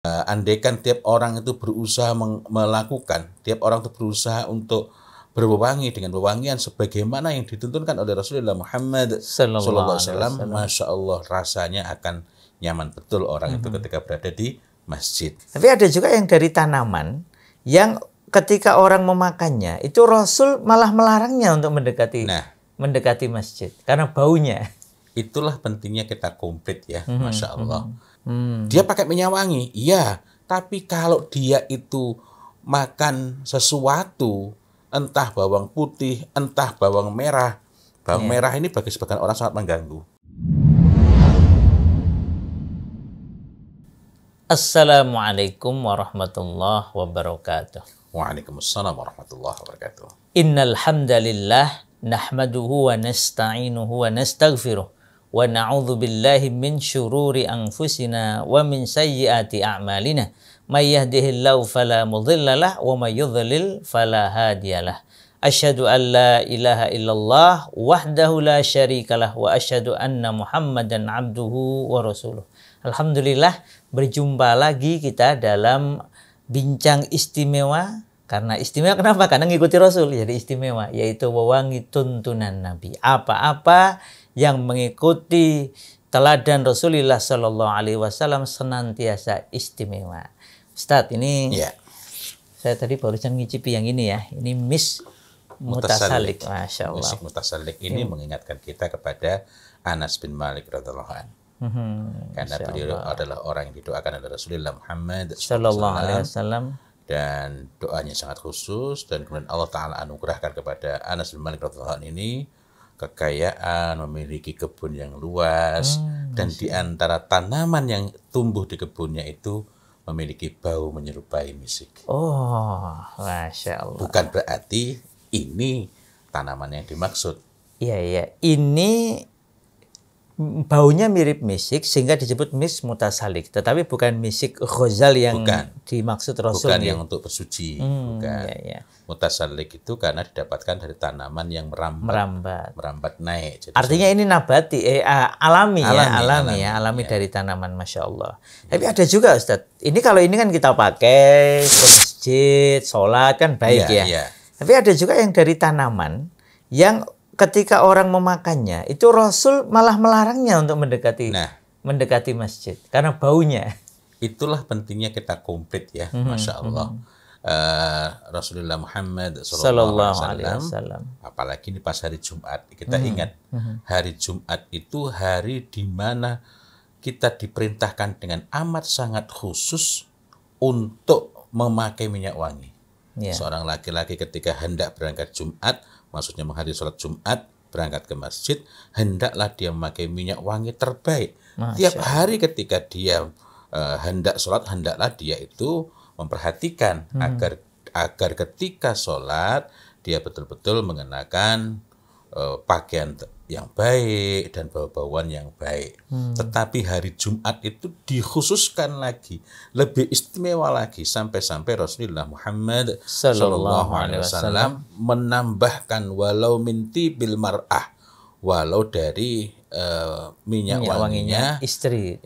Andaikan tiap orang itu berusaha melakukan, tiap orang itu berusaha untuk berwewangi dengan wewangian sebagaimana yang dituntunkan oleh Rasulullah Muhammad Sallallahu Alaihi Wasallam, Masya Allah rasanya akan nyaman betul orang itu ketika berada di masjid. Tapi ada juga yang dari tanaman yang ketika orang memakannya itu Rasul malah melarangnya untuk mendekati masjid karena baunya. Itulah pentingnya kita komplit ya, Masya Allah. Dia pakai minyak wangi, iya. Tapi kalau dia itu makan sesuatu, entah bawang putih, entah bawang merah. Bawang merah ini bagi sebagian orang sangat mengganggu. Assalamualaikum warahmatullahi wabarakatuh. Waalaikumsalam warahmatullahi wabarakatuh. Innal hamdalillah nahmaduhu wa nasta'inuhu wa nastaghfiruh. Wa na'udzu billahi min syururi anfusina wa min sayyiati a'malina. May yahdihillahu fala mudhillalah wa may yudhlil fala hadiyalah. Asyhadu an la ilaha illallah wahdahu la syarikalah wa asyhadu anna Muhammadan abduhu wa rasuluh. Alhamdulillah berjumpa lagi kita dalam bincang istimewa. Karena istimewa kenapa? Karena ngikuti Rasul jadi istimewa, yaitu wewangi tuntunan Nabi. Apa-apa yang mengikuti teladan Rasulullah Sallallahu Alaihi Wasallam senantiasa istimewa. Ustadz, ini saya tadi barusan ngicipi yang ini ya. Ini Mis Mutasalik, Masya Allah. Mis Mutasalik ini mengingatkan kita kepada Anas bin Malik radhiyallahu anhu. Karena beliau adalah orang yang didoakan oleh Rasulullah Muhammad Sallallahu Alaihi Wasallam. Dan doanya sangat khusus, dan kemudian Allah Ta'ala anugerahkan kepada Anas bin Malik radhiyallahu anhu ini kekayaan, memiliki kebun yang luas, dan di antara tanaman yang tumbuh di kebunnya itu memiliki bau menyerupai misik. Oh, Masya Allah. Bukan berarti ini tanaman yang dimaksud. Iya. Ini baunya mirip misik sehingga disebut mis mutasalik, tetapi bukan misik ghazal yang dimaksud Rasul. Bukan yang untuk bersuci, bukan. Iya. Mutasalik itu karena didapatkan dari tanaman yang merambat naik. Jadi artinya ini nabati, alami dari tanaman, Masya Allah. Tapi ada juga Ustadz, ini kalau ini kan kita pakai ke masjid, sholat kan baik ya. Tapi ada juga yang dari tanaman yang ketika orang memakannya itu Rasul malah melarangnya untuk mendekati masjid karena baunya. Itulah pentingnya kita komplit ya, Masya Allah. Rasulullah Muhammad Sallallahu Alaihi Wasallam, apalagi di pas hari Jumat, kita ingat hari Jumat itu hari di mana kita diperintahkan dengan amat sangat khusus untuk memakai minyak wangi. Seorang laki-laki ketika hendak berangkat Jumat, maksudnya menghadiri sholat Jumat, berangkat ke masjid, hendaklah dia memakai minyak wangi terbaik. Tiap hari ketika dia hendak sholat, hendaklah dia itu memperhatikan agar ketika sholat dia betul-betul mengenakan pakaian yang baik dan bau-bauan yang baik. Tetapi hari Jumat itu dikhususkan lagi, lebih istimewa lagi, sampai-sampai Rasulullah Muhammad Sallallahu Alaihi Wasallam menambahkan walau minti bil mar'ah, walau dari minyak wanginya istri.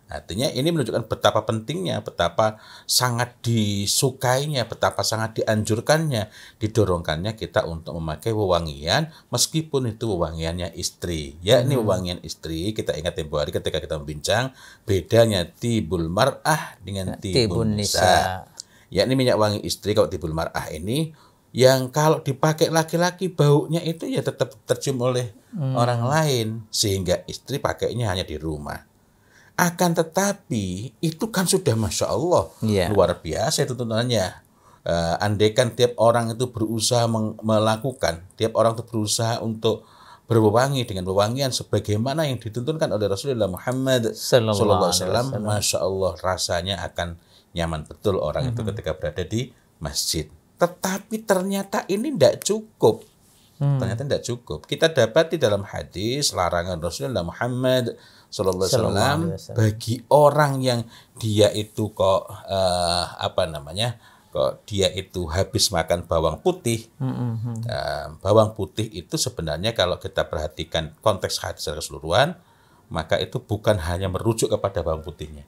Artinya ini menunjukkan betapa pentingnya, betapa sangat disukainya, betapa sangat dianjurkannya, didorongkannya kita untuk memakai wewangian meskipun itu wewangiannya istri. Ya, ini wewangian istri. Kita ingat tempoh hari ketika kita membincang bedanya tibul mar'ah dengan tibun nisa. Ya, ini minyak wangi istri. Kalau tibul mar'ah ini yang kalau dipakai laki-laki baunya itu ya tetap tercium oleh orang lain, sehingga istri pakainya hanya di rumah. Akan tetapi itu kan sudah Masya Allah luar biasa tuntunannya. Andaikan tiap orang itu berusaha melakukan, tiap orang itu berusaha untuk berwewangi dengan wewangian sebagaimana yang dituntunkan oleh Rasulullah Muhammad Sallallahu Alaihi Wasallam, Masya Allah rasanya akan nyaman betul orang itu ketika berada di masjid. Tetapi ternyata ini tidak cukup. Ternyata tidak cukup. Kita dapat di dalam hadis larangan Rasulullah Muhammad Sallallahu Alaihi Wasallam bagi orang yang dia itu kok dia itu habis makan bawang putih. Bawang putih itu sebenarnya kalau kita perhatikan konteks hadis secara keseluruhan, maka itu bukan hanya merujuk kepada bawang putihnya.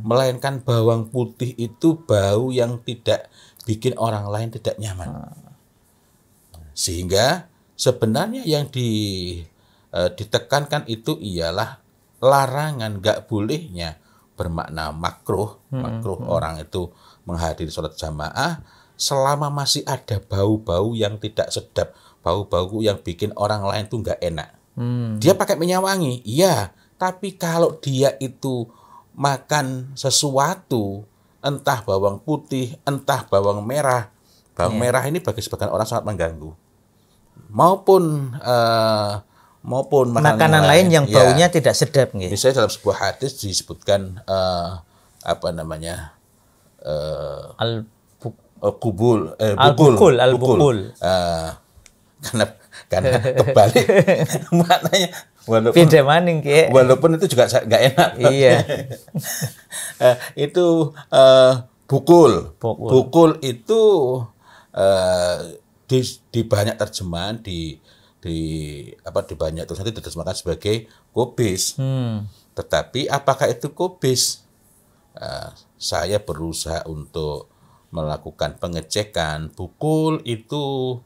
Melainkan bawang putih itu bau yang tidak bikin orang lain tidak nyaman. Sehingga sebenarnya yang ditekankan itu ialah larangan, nggak bolehnya, bermakna makruh. Makruh orang itu menghadiri sholat jamaah selama masih ada bau-bau yang tidak sedap, bau-bau yang bikin orang lain tuh nggak enak. Dia pakai minyak wangi, iya, tapi kalau dia itu makan sesuatu, entah bawang putih, entah bawang merah. Bawang merah ini bagi sebagian orang sangat mengganggu. Maupun makanan lain yang baunya tidak sedap. Misalnya dalam sebuah hadis disebutkan bukul. Karena kebalik maknanya, walaupun itu juga nggak enak. Iya. Itu bukul itu di banyak terjemahan di banyak tulisan itu diterjemahkan sebagai kubis. Tetapi apakah itu kubis? Saya berusaha untuk melakukan pengecekan. Bukul itu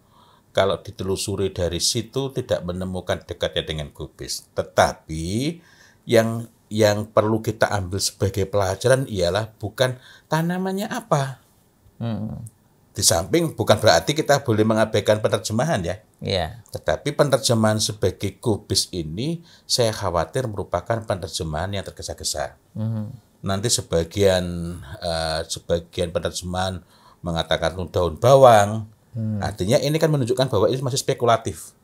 kalau ditelusuri dari situ tidak menemukan dekatnya dengan kubis. Tetapi yang perlu kita ambil sebagai pelajaran ialah bukan tanamannya apa. Di samping bukan berarti kita boleh mengabaikan penerjemahan ya. Tetapi penerjemahan sebagai kubis ini saya khawatir merupakan penerjemahan yang tergesa-gesa. Nanti sebagian penerjemahan mengatakan daun bawang. Artinya ini kan menunjukkan bahwa ini masih spekulatif.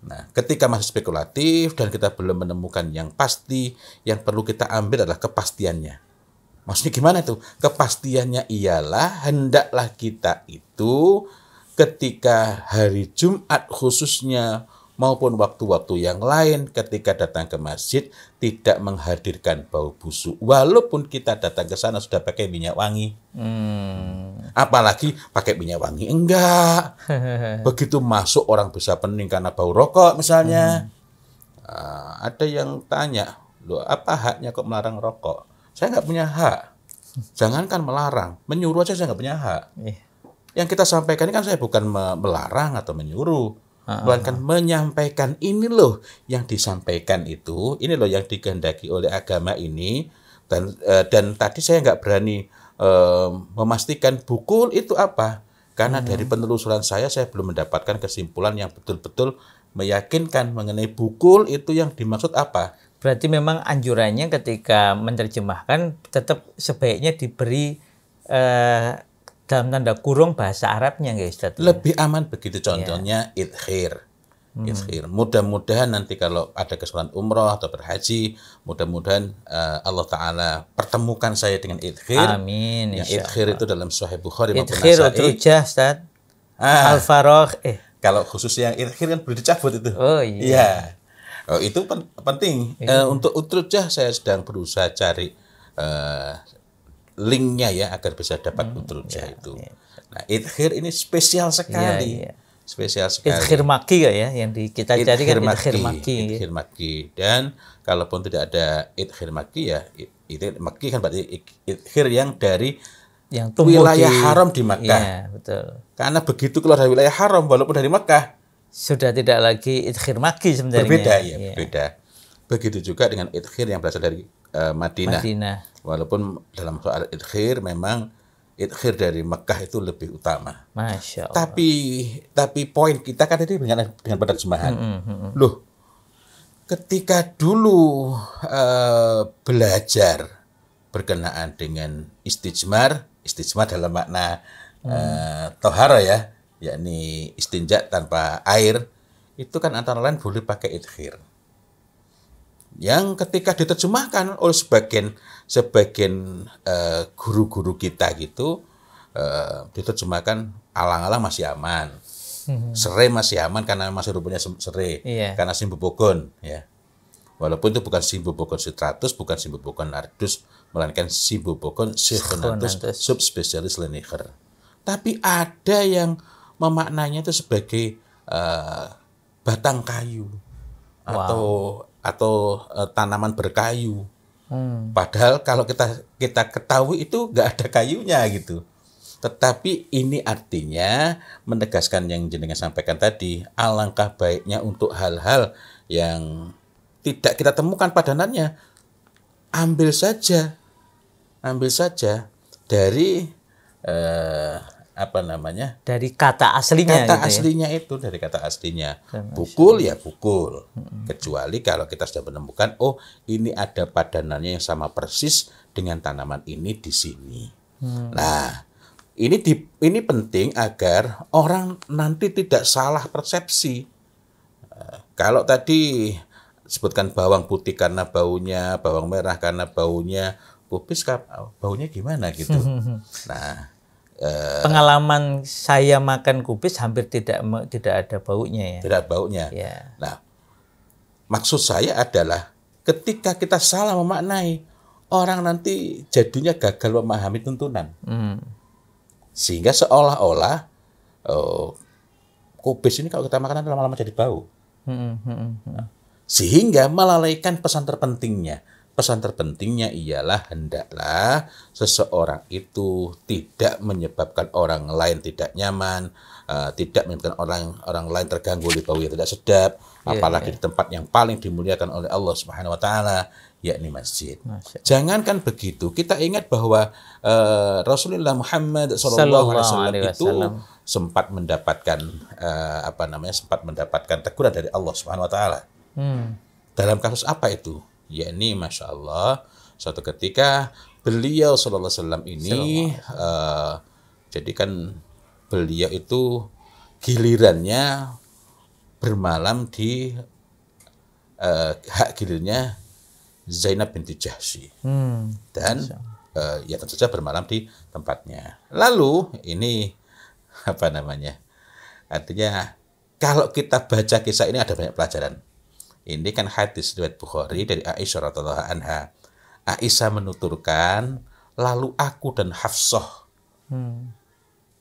Nah, ketika masih spekulatif dan kita belum menemukan yang pasti, yang perlu kita ambil adalah kepastiannya. Maksudnya gimana tuh? Kepastiannya ialah hendaklah kita itu ketika hari Jumat khususnya maupun waktu-waktu yang lain ketika datang ke masjid tidak menghadirkan bau busuk. Walaupun kita datang ke sana sudah pakai minyak wangi. Apalagi pakai minyak wangi enggak. Begitu masuk orang bisa pening karena bau rokok misalnya. Ada yang tanya, loh apa haknya kok melarang rokok? Saya nggak punya hak. Jangankan melarang, menyuruh aja saya nggak punya hak. Yang kita sampaikan ini kan saya bukan melarang atau menyuruh, melainkan menyampaikan ini loh yang disampaikan itu, ini loh yang dikehendaki oleh agama ini. Dan tadi saya nggak berani memastikan bukul itu apa, karena dari penelusuran saya belum mendapatkan kesimpulan yang betul-betul meyakinkan mengenai bukul itu yang dimaksud apa. Berarti memang anjurannya ketika menerjemahkan tetap sebaiknya diberi dalam tanda kurung bahasa Arabnya, guys. Lebih aman begitu. Contohnya idkhir. Mudah-mudahan nanti kalau ada kesempatan umroh atau berhaji, mudah-mudahan Allah Ta'ala pertemukan saya dengan idkhir. Amin. Yang idkhir itu dalam Sahih Bukhari maupun Nasa'i. Idkhir utrujah, Ustaz. Al-Faragh. Kalau khusus yang idkhir kan boleh dicabut itu. Oh iya. Itu penting. Untuk utrujah saya sedang berusaha cari linknya ya agar bisa dapat utrujah itu. Nah, idkhir ini spesial sekali. Spesial sekali. Idkhir maki ya yang kita cari kan idkhir maki. Idkhir maki. Dan kalaupun tidak ada idkhir maki ya idkhir maki kan berarti idkhir yang dari yang wilayah haram di Makkah. Iya, betul. Karena begitu keluar dari wilayah haram walaupun dari Makkah sudah tidak lagi idkhir maki sebenarnya. Berbeda ya, berbeda. Begitu juga dengan idkhir yang berasal dari Madinah. Walaupun dalam soal idkhir memang idkhir dari Mekah itu lebih utama. Masya Allah. Tapi poin kita kan ini dengan penerjemahan. Loh, ketika dulu belajar berkenaan dengan istijmar dalam makna tohara ya, yakni istinja tanpa air, itu kan antara lain boleh pakai idkhir. Yang ketika diterjemahkan oleh sebagian guru-guru kita gitu, diterjemahkan alang-alang masih aman, serai masih aman karena masih rupanya serai, karena simbobogon ya. Walaupun itu bukan simbobogon citratus, bukan simbobogon nardus, melainkan simbobogon cichonanthus subspesialis leniger. Tapi ada yang memaknanya itu sebagai batang kayu atau atau tanaman berkayu. Padahal kalau kita ketahui itu nggak ada kayunya gitu. Tetapi ini artinya menegaskan yang jenengan sampaikan tadi, alangkah baiknya untuk hal-hal yang tidak kita temukan padanannya, ambil saja dari dari kata aslinya dari kata aslinya. Pukul ya pukul. Kecuali kalau kita sudah menemukan, oh ini ada padanannya yang sama persis dengan tanaman ini di sini. Nah, ini penting agar orang nanti tidak salah persepsi. Kalau tadi sebutkan bawang putih karena baunya, bawang merah karena baunya, kubis baunya gimana gitu. Nah, pengalaman saya makan kubis hampir tidak ada baunya ya. Tidak baunya. Ya. Nah, maksud saya adalah ketika kita salah memaknai, orang nanti jadinya gagal memahami tuntunan. Sehingga seolah-olah kubis ini kalau kita makan lama-lama jadi bau. Sehingga melalaikan pesan terpentingnya. Pesan terpentingnya ialah hendaklah seseorang itu tidak menyebabkan orang lain tidak nyaman, tidak menyebabkan orang lain terganggu oleh bau yang tidak sedap, apalagi di tempat yang paling dimuliakan oleh Allah Subhanahu wa taala, yakni masjid. Jangankan begitu, kita ingat bahwa Rasulullah Muhammad SAW itu sempat mendapatkan teguran dari Allah Subhanahu wa taala. Dalam kasus apa itu? Yakni Masya Allah, suatu ketika beliau sallallahu alaihi wasallam ini jadi kan beliau itu gilirannya bermalam di hak gilirnya Zainab binti Jahsy. Dan ya tentu saja bermalam di tempatnya. Lalu ini artinya kalau kita baca kisah ini ada banyak pelajaran. Ini kan hadis riwayat Bukhari dari Aisyah radhiyallahu anha. Aisyah menuturkan, lalu aku dan Hafsah.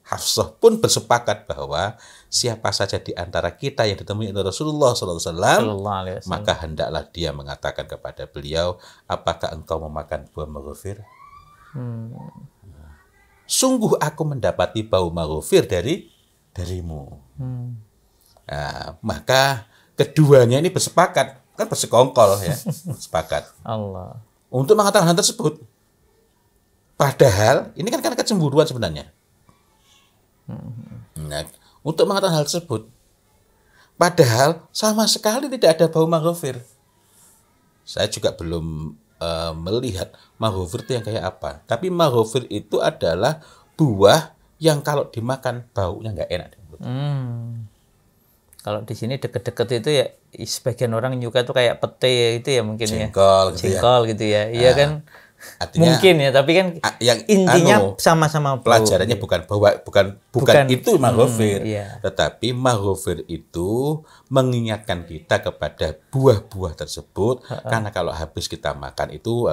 Hafsah pun bersepakat bahwa siapa saja di antara kita yang ditemui oleh Rasulullah SAW, maka hendaklah dia mengatakan kepada beliau, apakah engkau memakan buah maghfir? Sungguh aku mendapati bau maghfir darimu. Nah, maka keduanya ini bersepakat, kan bersekongkol ya, sepakat Allah untuk mengatakan hal tersebut. Padahal ini kan karena kecemburuan sebenarnya. Nah, untuk mengatakan hal tersebut, padahal sama sekali tidak ada bau maghfir. Saya juga belum melihat maghfir itu yang kayak apa. Tapi maghfir itu adalah buah yang kalau dimakan baunya nggak enak. Kalau di sini deket-deket itu ya sebagian orang nyuka tuh kayak pete itu ya mungkin jengkol gitu ya. Iya kan artinya, mungkin ya, tapi kan yang intinya sama-sama pelajarannya bukan itu maghfir, tetapi maghfir itu mengingatkan kita kepada buah-buah tersebut karena kalau habis kita makan itu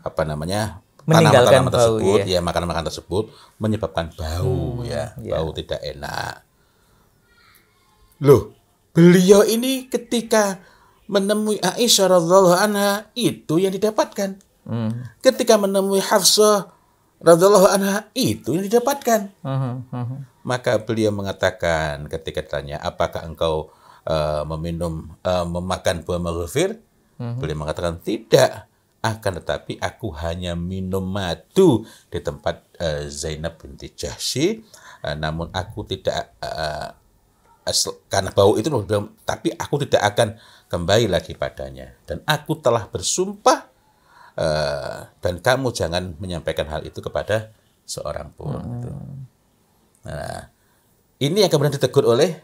tanaman-tanaman tersebut makanan-makanan tersebut menyebabkan bau bau tidak enak. Loh, beliau ini ketika menemui Aisyah radhiyallahu anha itu yang didapatkan. Ketika menemui Hafsah radhiyallahu anha itu yang didapatkan. Maka beliau mengatakan ketika ditanya, apakah engkau memakan buah maghfir? Beliau mengatakan tidak. Akan tetapi aku hanya minum madu di tempat Zainab binti Jahsy. Namun aku tidak karena bau itu, tapi aku tidak akan kembali lagi padanya. Dan aku telah bersumpah dan kamu jangan menyampaikan hal itu kepada seorang pun. Nah, ini yang kemudian ditegur oleh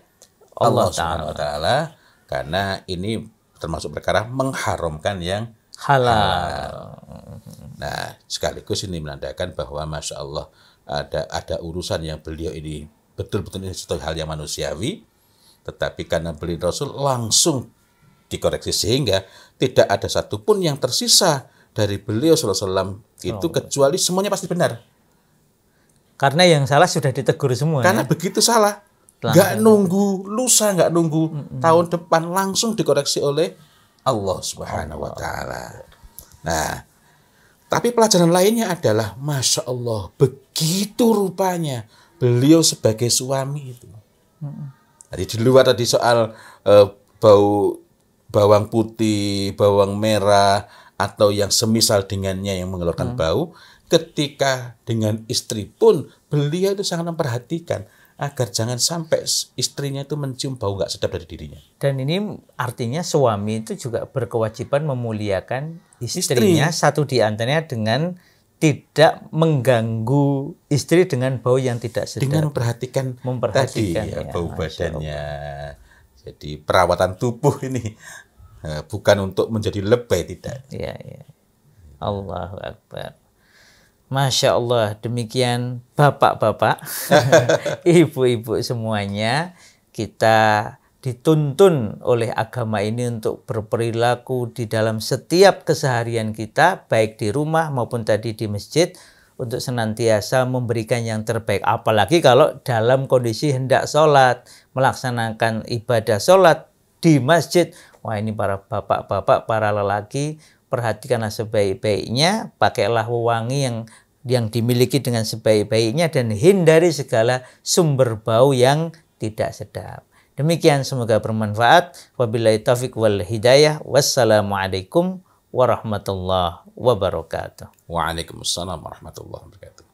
Allah Subhanahu wa taala karena ini termasuk perkara mengharamkan yang halal. Nah, sekaligus ini menandakan bahwa Masya Allah ada urusan yang beliau ini betul-betul ini satu hal yang manusiawi, tetapi karena beliau Rasul langsung dikoreksi sehingga tidak ada satupun yang tersisa dari beliau SAW itu kecuali semuanya pasti benar. Karena yang salah sudah ditegur semua. Karena begitu salah, nggak nunggu lusa, nggak nunggu tahun depan, langsung dikoreksi oleh Allah Subhanahu wa taala. Nah, tapi pelajaran lainnya adalah Masya Allah, begitu rupanya beliau sebagai suami itu. Jadi di luar tadi soal bau bawang putih, bawang merah, atau yang semisal dengannya yang mengeluarkan bau, ketika dengan istri pun beliau itu sangat memperhatikan agar jangan sampai istrinya itu mencium bau nggak sedap dari dirinya. Dan ini artinya suami itu juga berkewajiban memuliakan istrinya, satu di antaranya dengan tidak mengganggu istri dengan bau yang tidak sedap. Dengan memperhatikan tadi ya, bau badannya. Jadi perawatan tubuh ini bukan untuk menjadi lebay, tidak. Ya, ya. Allahu Akbar. Masya Allah, demikian bapak-bapak, ibu-ibu semuanya, kita dituntun oleh agama ini untuk berperilaku di dalam setiap keseharian kita, baik di rumah maupun tadi di masjid, untuk senantiasa memberikan yang terbaik. Apalagi kalau dalam kondisi hendak sholat, melaksanakan ibadah sholat di masjid. Wah, ini para bapak-bapak, para lelaki, perhatikanlah sebaik-baiknya, pakailah wewangi yang dimiliki dengan sebaik-baiknya dan hindari segala sumber bau yang tidak sedap. Demikian, semoga bermanfaat. Wabillahi taufiq wal hidayah. Wassalamualaikum warahmatullahi wabarakatuh. Waalaikumsalam warahmatullahi wabarakatuh.